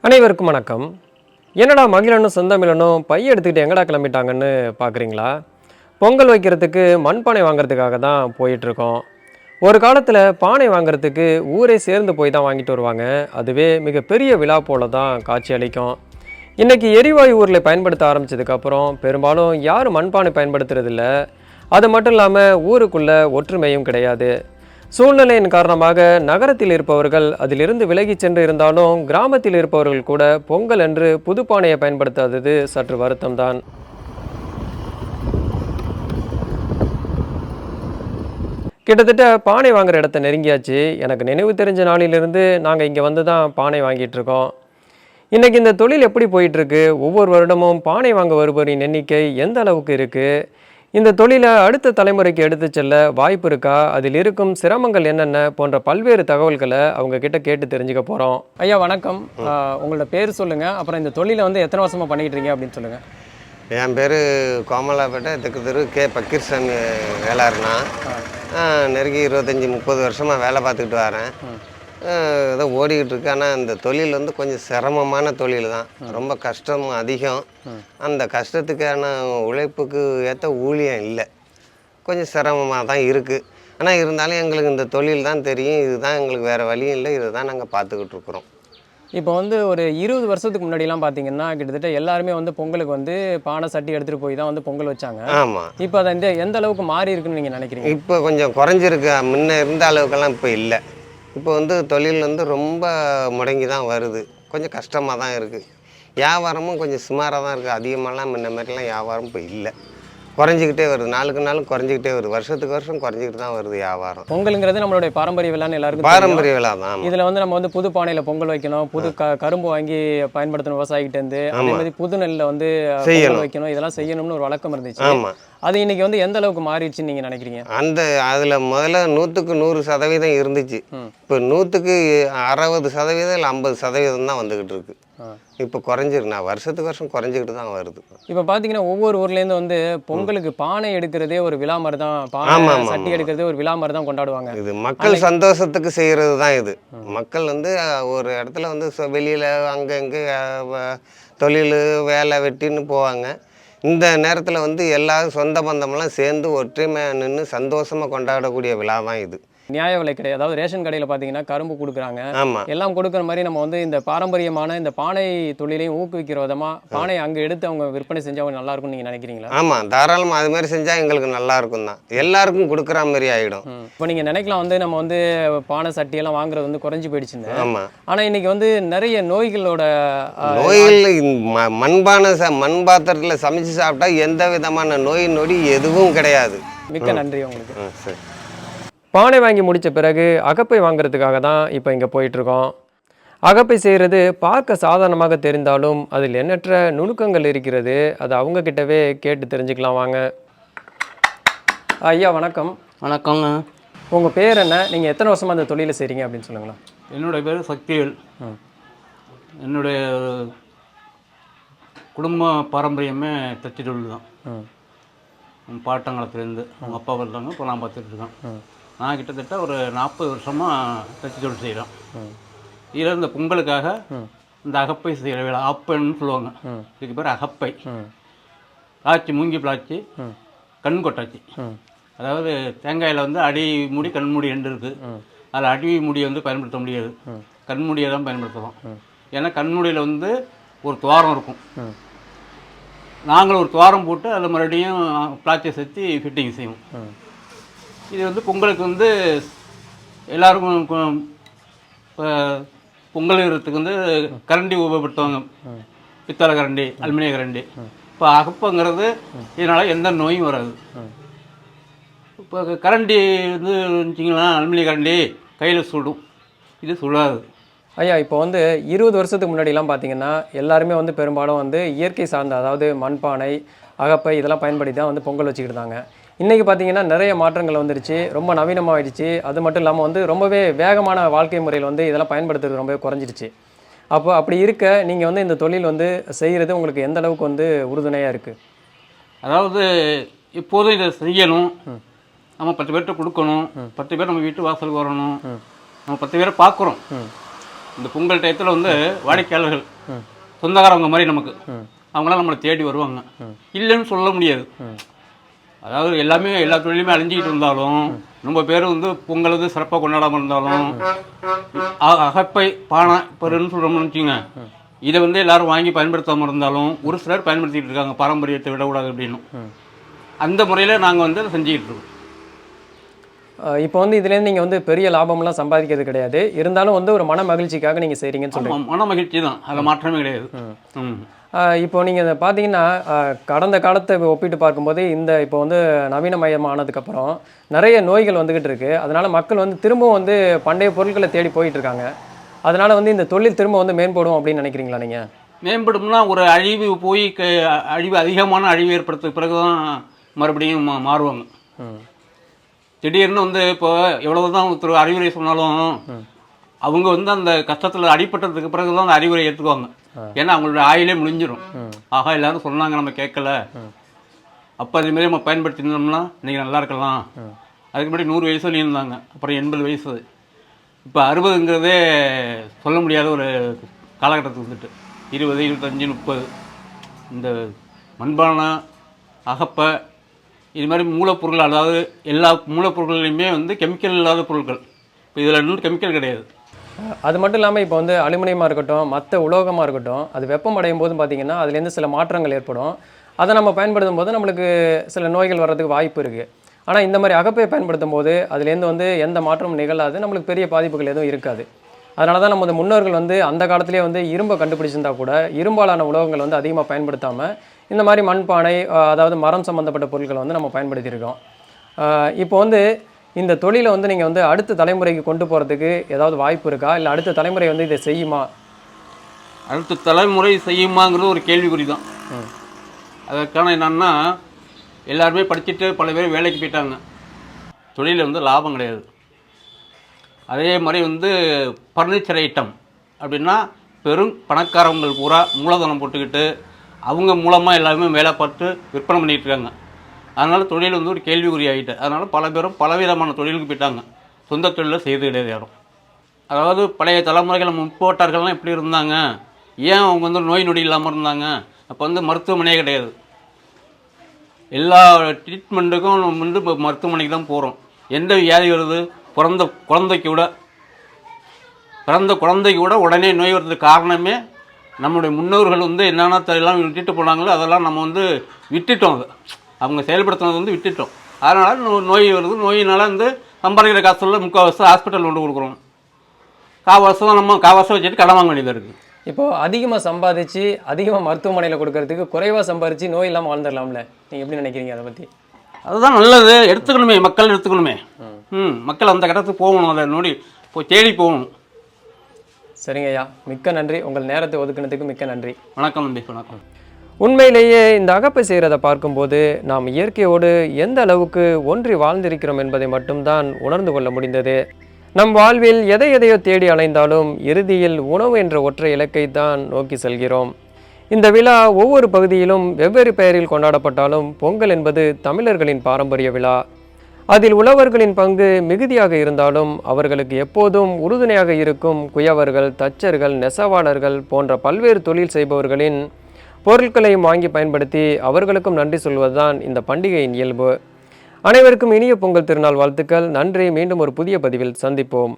அனைவருக்கும் வணக்கம். என்னடா மகிழனும் செந்தமிழனும் பைய எடுத்துக்கிட்டு எங்கடா கிளம்பிட்டாங்கன்னு பார்க்குறீங்களா? பொங்கல் வைக்கிறதுக்கு மண்பானை வாங்குறதுக்காக தான் போயிட்டுருக்கோம். ஒரு காலத்தில் பானை வாங்குறதுக்கு ஊரே சேர்ந்து போய் தான் வாங்கிட்டு வருவாங்க. அதுவே மிகப்பெரிய விழா போல தான் காட்சி அளிக்கும். இன்றைக்கி எரிவாயு ஊரில் பயன்படுத்த ஆரம்பித்ததுக்கப்புறம் பெரும்பாலும் யாரும் மண்பானை பயன்படுத்துறதில்ல. அது மட்டும் இல்லாமல் ஊருக்குள்ளே ஒற்றுமையும் கிடையாது. சூழ்நிலையின் காரணமாக நகரத்தில் இருப்பவர்கள் அதிலிருந்து விலகி சென்று இருந்தாலும் கிராமத்தில் இருப்பவர்கள் கூட பொங்கல் என்று புதுப்பானையை பயன்படுத்தாதது சற்று வருத்தம்தான். கிட்டத்தட்ட பானை வாங்குற இடத்த நெருங்கியாச்சு. எனக்கு நினைவு தெரிஞ்ச நாளிலிருந்து நாங்கள் இங்கே வந்து தான் பானை வாங்கிட்டு இருக்கோம். இன்னைக்கு இந்த தொழில் எப்படி போயிட்டு இருக்கு? ஒவ்வொரு வருடமும் பானை வாங்க வருபவரின் எண்ணிக்கை எந்த அளவுக்கு இருக்கு? இந்த தொழிலை அடுத்த தலைமுறைக்கு எடுத்து செல்ல வாய்ப்பு இருக்கா? அதில் இருக்கும் சிரமங்கள் என்னென்ன போன்ற பல்வேறு தகவல்களை அவங்க கிட்ட கேட்டு தெரிஞ்சுக்க போகிறோம். ஐயா வணக்கம். உங்களோட பேர் சொல்லுங்க. அப்புறம் இந்த தொழிலை வந்து எத்தனை வருஷமா பண்ணிட்டு இருக்கீங்க அப்படின்னு சொல்லுங்க. என் பேர் கோமலாப்பேட்டை தெற்கு தெரு கே பக்கீர்சாமி வேளாறுனா. நெருங்கி 25-30 வருஷமாக வேலை பார்த்துக்கிட்டு வரேன். ஏதோ ஓடிக்கிட்டு இருக்கு. ஆனால் இந்த தொழில் வந்து கொஞ்சம் சிரமமான தொழில் தான். ரொம்ப கஷ்டம் அதிகம். அந்த கஷ்டத்துக்கான உழைப்புக்கு ஏற்ற ஊழியம் இல்லை. கொஞ்சம் சிரமமாக தான் இருக்குது. ஆனால் இருந்தாலும் எங்களுக்கு இந்த தொழில் தான் தெரியும். இதுதான் எங்களுக்கு வேறு வழியும் இல்லை. இதை தான் நாங்கள் பார்த்துக்கிட்டு இருக்கிறோம். இப்போ வந்து ஒரு 20 வருஷத்துக்கு முன்னாடிலாம் பார்த்தீங்கன்னா கிட்டத்தட்ட எல்லாருமே வந்து பொங்கலுக்கு வந்து பானை சட்டி எடுத்துகிட்டு போய் தான் வந்து பொங்கல் வச்சாங்க. ஆமாம். இப்போ அதை எந்த அளவுக்கு மாறி இருக்குன்னு நீங்கள் நினைக்கிறீங்க? இப்போ கொஞ்சம் குறைஞ்சிருக்கு. முன்ன இருந்த அளவுக்கெல்லாம் இப்போ இல்லை. இப்போ வந்து தொழில் வந்து ரொம்ப முடங்கி தான் வருது. கொஞ்சம் கஷ்டமாக தான் இருக்குது. வியாபாரமும் கொஞ்சம் சுமாராக தான் இருக்குது. அதிகமாகலாம் முன்ன மாதிரிலாம் வியாபாரம் இப்போ இல்லை. குறைஞ்சிக்கிட்டே வருது. நாளுக்கு நாள் குறைஞ்சிக்கிட்டே வருது. வருஷத்துக்கு வருஷம் குறைஞ்சிக்கிட்டு தான் வருது வியாபாரம். பொங்கலுங்கிறது நம்மளுடைய பாரம்பரிய விழான்னு எல்லாருக்கும் பாரம்பரிய விழா தான். இதில் வந்து நம்ம வந்து புது பானையில் பொங்கல் வைக்கணும், புது கரும்பு வாங்கி பயன்படுத்தணும் விவசாயிகிட்டேருந்து. அதே மாதிரி புது நெல்லில் வந்து பொங்கல் வைக்கணும், இதெல்லாம் செய்யணும்னு ஒரு வழக்கம் இருந்துச்சு. ஆமாம். அது இன்னைக்கு வந்து எந்த அளவுக்கு மாறிடுச்சுன்னு நீங்கள் நினைக்கிறீங்க? அதில் முதல்ல 100க்கு 100% இருந்துச்சு. இப்போ 100க்கு 60% இல்லை 50% தான் வந்துக்கிட்டு இருக்கு. இப்போ குறைஞ்சிருக்கு. நான் வருஷத்துக்கு வருஷம் குறைஞ்சிக்கிட்டு தான் வருது. இப்போ பார்த்தீங்கன்னா ஒவ்வொரு ஊர்லேருந்து வந்து பொங்கலுக்கு பானை எடுக்கிறதே ஒரு விழா மாதிரி தான், பானை சட்டி எடுக்கிறதே ஒரு விழா மாதிரி தான் கொண்டாடுவாங்க. இது மக்கள் சந்தோஷத்துக்கு செய்கிறது தான் இது. மக்கள் வந்து ஒரு இடத்துல வந்து வெளியில் அங்கே இங்கே தொழில் வேலை வெட்டின்னு போவாங்க. இந்த நேரத்தில் வந்து எல்லாரும் சொந்த பந்தமெல்லாம் சேர்ந்து ஒற்றுமையாக நின்று சந்தோஷமாக கொண்டாடக்கூடிய விழா தான் இது. நியாய விலை கடை, அதாவது ரேஷன் கடையில் பார்த்தீங்கன்னா கரும்பு கொடுக்குறாங்க. ஆமாம். எல்லாம் கொடுக்குற மாதிரி நம்ம வந்து இந்த பாரம்பரியமான இந்த பானை தொழிலையும் ஊக்குவிக்கிற விதமாக பானை அங்கே எடுத்து அவங்க விற்பனை செஞ்சால் அவங்க நல்லா இருக்கும்னு நீங்கள் நினைக்கிறீங்களா? ஆமாம், தாராளமாக அது மாதிரி செஞ்சால் எங்களுக்கு நல்லா இருக்கும் தான். எல்லாருக்கும் கொடுக்குற மாதிரி ஆகிடும். இப்போ நீங்கள் நினைக்கலாம் வந்து நம்ம வந்து பானை சட்டியெல்லாம் வாங்குறது வந்து குறைஞ்சி போயிடுச்சுன்னு. ஆமாம். ஆனால் இன்றைக்கி வந்து நிறைய நோய்களோட மண் பாத்திரத்தில் சமைச்சு சாப்பிட்டா எந்த விதமான நோய் நொடி எதுவும் கிடையாது. மிக்க நன்றி உங்களுக்கு. சரி. பானை வாங்கி முடித்த பிறகு அகப்பை வாங்குறதுக்காக தான் இப்போ இங்கே போயிட்டுருக்கோம். அகப்பை செய்கிறது பார்க்க சாதாரணமாக தெரிந்தாலும் அதில் எண்ணற்ற நுணுக்கங்கள் இருக்கிறது. அது அவங்கக்கிட்டவே கேட்டு தெரிஞ்சுக்கலாம் வாங்க. ஐயா வணக்கம். வணக்கங்க. உங்கள் பேர் என்ன? நீங்கள் எத்தனை வருஷமாக அந்த தொழிலை செய்கிறீங்க அப்படின்னு சொல்லுங்களா? என்னுடைய பேர் சக்திவேல். என்னுடைய குடும்ப பாரம்பரியமே தச்சு தொழில் தான். பாட்டங்காலத்துலேருந்து அவங்க அப்பா வருதாங்க, இப்போ நான் பார்த்துட்டு இருக்கேன். நான் கிட்டத்தட்ட ஒரு 40 வருஷமாக தச்சு தொழில் செய்கிறேன். இதில் இந்த பொங்கலுக்காக இந்த அகப்பை செய்கிற வேலை ஆப்பைன்னு சொல்லுவாங்க. இதுக்கு பேர் அகப்பை. பிளாச்சி, மூங்கி பிளாச்சி, கண் கொட்டாச்சி. அதாவது தேங்காயில் வந்து அடி மூடி கண் மூடி 2 இருக்குது. அதில் அடி மூடியை வந்து பயன்படுத்த முடியாது. கண் மூடியை தான் பயன்படுத்தலாம். ஏன்னா கண் மூடியில் வந்து ஒரு துவாரம் இருக்கும். நாங்கள் ஒரு துவாரம் போட்டு அதில் மறுபடியும் பிளாச்சை சேர்த்து ஃபிட்டிங் செய்வோம். இது வந்து பொங்கலுக்கு வந்து எல்லாருக்கும் இப்போ பொங்கலுங்கிறதுக்கு வந்து கரண்டி உபயோகப்படுத்துவாங்க. பித்தளை கரண்டி, அலுமினிய கரண்டி. இப்போ அகப்பங்கிறது இதனால் எந்த நோயும் வராது. இப்போ கரண்டி வந்து வச்சிங்களா, அலுமினிய கரண்டி கையில் சுடும், இது சுடாது. ஐயா இப்போ வந்து 20 வருஷத்துக்கு முன்னாடிலாம் பார்த்தீங்கன்னா எல்லாருமே வந்து பெரும்பாலும் வந்து இயற்கை சார்ந்த, அதாவது மண்பானை, அகப்பை இதெல்லாம் பயன்படுத்தி தான் வந்து பொங்கல் வச்சுக்கிட்டு இருந்தாங்க. இன்றைக்கி பார்த்தீங்கன்னா நிறைய மாற்றங்கள் வந்துடுச்சு, ரொம்ப நவீனமாகிடுச்சு. அது மட்டும் இல்லாமல் வந்து ரொம்பவே வேகமான வாழ்க்கை முறையில் வந்து இதெல்லாம் பயன்படுத்துறது ரொம்பவே குறைஞ்சிடுச்சு. அப்போ அப்படி இருக்க நீங்கள் வந்து இந்த தொழில் வந்து செய்கிறது உங்களுக்கு எந்த அளவுக்கு வந்து உறுதுணையாக இருக்குது? அதாவது இப்போதும் இதை செய்யணும், நம்ம 10 பேர்கிட்ட கொடுக்கணும், 10 பேர் நம்ம வீட்டு வாசலுக்கு வரணும், நம்ம 10 பேரை பார்க்குறோம். இந்த பொங்கல் டயத்தில் வந்து வாடிக்கையாளர்கள் சொந்தக்காரவங்க மாதிரி நமக்கு அவங்களாம் நம்மளை தேடி வருவாங்க. இல்லைன்னு சொல்ல முடியாது. அதாவது எல்லாமே எல்லா தொழிலுமே அழிஞ்சிக்கிட்டு இருந்தாலும் நம்ம பேர் வந்து பொங்கல் வந்து சிறப்பாக கொண்டாடாமல் இருந்தாலும் அகப்பை பானை பருன்னு சொல்கிறோம்னு வச்சுங்க, இதை வந்து எல்லாரும் வாங்கி பயன்படுத்தாமல் இருந்தாலும் ஒரு சிலர் பயன்படுத்திகிட்டு இருக்காங்க, பாரம்பரியத்தை விடக்கூடாது அப்படின்னு. அந்த முறையில் நாங்கள் வந்து அதை செஞ்சுக்கிட்டு இருக்கோம். இப்போ வந்து இதுலேருந்து நீங்கள் வந்து பெரிய லாபம்லாம் சம்பாதிக்கிறது கிடையாது, இருந்தாலும் வந்து ஒரு மன மகிழ்ச்சிக்காக நீங்கள் செய்கிறீங்கன்னு சொல்லுங்கள். மன மகிழ்ச்சி தான், அதில் மாற்றமே கிடையாது. இப்போ நீங்கள் இதை பார்த்தீங்கன்னா கடந்த காலத்தை ஒப்பிட்டு பார்க்கும்போது இப்போ வந்து நவீனமயமானதுக்கப்புறம் நிறைய நோய்கள் வந்துக்கிட்டு இருக்குது. அதனால் மக்கள் வந்து திரும்பவும் வந்து பண்டைய பொருட்களை தேடி போயிட்டுருக்காங்க. அதனால் வந்து இந்த தொழில் திரும்ப வந்து மேம்படும் அப்படின்னு நினைக்கிறீங்களா நீங்கள்? மேம்படும்னா ஒரு அழிவு போய் அதிகமான அழிவு ஏற்படுத்த பிறகு தான் மறுபடியும் மாறுவாங்க. திடீர்னு வந்து இப்போ எவ்வளவு தான் ஒருத்தர் அறிவுரை சொன்னாலும் அவங்க வந்து அந்த கஷ்டத்தில் அடிபட்டதுக்கு பிறகு தான் அந்த அறிவுரை ஏற்றுக்குவாங்க. ஏன்னா அவங்களோட ஆயிலே முடிஞ்சிடும். ஆகா எல்லாரும் சொன்னாங்க நம்ம கேட்கல, அப்போ அதேமாரி நம்ம பயன்படுத்தினோம்னா இன்றைக்கி நல்லா இருக்கலாம். அதுக்கு முன்னாடி 100 வயசு இருந்தாங்க, அப்புறம் 80 வயசு, இப்போ 60ங்கிறதே சொல்ல முடியாத ஒரு காலகட்டத்துக்கு வந்துட்டு 20, 25, 30. இந்த மண்பானை, அகப்பை, இது மாதிரி மூலப்பொருள், அதாவது எல்லா மூலப்பொருள்லையுமே வந்து கெமிக்கல் இல்லாத பொருட்கள். இப்போ இதில் இன்னும் கெமிக்கல் கிடையாது. அது மட்டும் இல்லாமல் இப்போ வந்து அலுமினியமாக இருக்கட்டும், மற்ற உலோகமாக இருக்கட்டும், அது வெப்பம் அடையும் போது பார்த்திங்கன்னா அதுலேருந்து சில மாற்றங்கள் ஏற்படும். அதை நம்ம பயன்படுத்தும் போது நம்மளுக்கு சில நோய்கள் வர்றதுக்கு வாய்ப்பு இருக்குது. ஆனால் இந்த மாதிரி அகப்பையை பயன்படுத்தும் போது அதுலேருந்து வந்து எந்த மாற்றமும் நிகழாது, நம்மளுக்கு பெரிய பாதிப்புகள் எதுவும் இருக்காது. அதனால தான் நமது முன்னோர்கள் வந்து அந்த காலத்திலே வந்து இரும்பை கண்டுபிடிச்சிருந்தா கூட இரும்பாலான உலோகங்கள் வந்து அதிகமாக பயன்படுத்தாமல் இந்த மாதிரி மண்பானை, அதாவது மரம் சம்மந்தப்பட்ட பொருட்களை வந்து நம்ம பயன்படுத்தியிருக்கோம். இப்போ வந்து இந்த தொழிலை வந்து நீங்கள் வந்து அடுத்த தலைமுறைக்கு கொண்டு போகிறதுக்கு ஏதாவது வாய்ப்பு இருக்கா, இல்லை அடுத்த தலைமுறை வந்து இதை செய்யுமா? அடுத்த தலைமுறை செய்யுமாங்கிறது ஒரு கேள்விக்குறி தான். அதற்கான என்னன்னா, எல்லாருமே படிச்சுட்டு பல பேர் வேலைக்கு போயிட்டாங்க. தொழிலில் வந்து லாபம் கிடையாது. அதே மாதிரி வந்து ஃபர்னிச்சர் ஐட்டம் அப்படின்னா பெரும் பணக்காரவங்கள் பூரா மூலதனம் போட்டுக்கிட்டு அவங்க மூலமாக எல்லாருமே வேலை பார்த்து விற்பனை பண்ணிகிட்டு இருக்காங்க. அதனால் தொழில் வந்து ஒரு கேள்விக்குறி ஆகிட்டு, அதனால் பல பேரும் பலவிதமான தொழிலுக்கு போயிட்டாங்க. சொந்த தொழிலில் செய்து கிடையாது யாரும். அதாவது பழைய தலைமுறைகள் முற்போட்டார்கள்லாம் எப்படி இருந்தாங்க, ஏன் அவங்க வந்து நோய் நொடி இல்லாமல் இருந்தாங்க? அப்போ வந்து மருத்துவமனையே கிடையாது. எல்லா ட்ரீட்மெண்ட்டுக்கும் நம்ம வந்து இப்போ மருத்துவமனைக்கு தான் போகிறோம். எந்த வியாதி வருது, பிறந்த குழந்தைக்கு கூட உடனே நோய் வர்றதுக்கு காரணமே நம்முடைய முன்னோர்கள் வந்து என்னென்ன எல்லாம் விட்டுட்டு போனாங்களோ அதெல்லாம் நம்ம வந்து விட்டுட்டோம். அதை அவங்க செயல்படுத்தினது வந்து விட்டுட்டோம். அதனால் நோய் வருது. நோயினால் வந்து சம்பாதிக்கிற காசுல 3/4 ஹாஸ்பிட்டல் கொண்டு கொடுக்குறோம். காவாசம் வச்சுட்டு கடன் வாங்க வேண்டியதாக இருக்குது. இப்போது அதிகமாக சம்பாதிச்சு அதிகமாக மருத்துவமனையில் கொடுக்கறதுக்கு குறைவாக சம்பாதிச்சு நோய் இல்லாமல் வாழ்ந்துடலாம்ல, நீங்கள் எப்படி நினைக்கிறீங்க அதை பற்றி? அதுதான் நல்லது. எடுத்துக்கணுமே, மக்கள் எடுத்துக்கணுமே. மக்கள் அந்த இடத்துக்கு போகணும், அதை நோடி போய் தேடி போகணும். சரிங்க ஐயா, மிக்க நன்றி. உங்கள் நேரத்தை ஒதுக்கினதுக்கு மிக்க நன்றி. வணக்கம் நம்பி. வணக்கம். உண்மையிலேயே இந்த அகப்பை செய்கிறத பார்க்கும்போது நாம் இயற்கையோடு எந்த அளவுக்கு ஒன்றி வாழ்ந்திருக்கிறோம் என்பதை மட்டும்தான் உணர்ந்து கொள்ள முடிந்தது. நம் வாழ்வில் எதையோ தேடி அலைந்தாலும் இறுதியில் உணவு என்ற ஒற்றை இலக்கை தான் நோக்கி செல்கிறோம். இந்த விழா ஒவ்வொரு பகுதியிலும் வெவ்வேறு பெயரில் கொண்டாடப்பட்டாலும் பொங்கல் என்பது தமிழர்களின் பாரம்பரிய விழா. அதில் உழவர்களின் பங்கு மிகுதியாக இருந்தாலும் அவர்களுக்கு எப்போதும் உறுதுணையாக இருக்கும் குயவர்கள், தச்சர்கள், நெசவாளர்கள் போன்ற பல்வேறு தொழில் செய்பவர்களின் பொருட்களையும் வாங்கி பயன்படுத்தி அவர்களுக்கும் நன்றி சொல்வதுதான் இந்த பண்டிகையின் இயல்பு. அனைவருக்கும் இனிய பொங்கல் திருநாள் வாழ்த்துக்கள். நன்றி. மீண்டும் ஒரு புதிய பதிவில் சந்திப்போம்.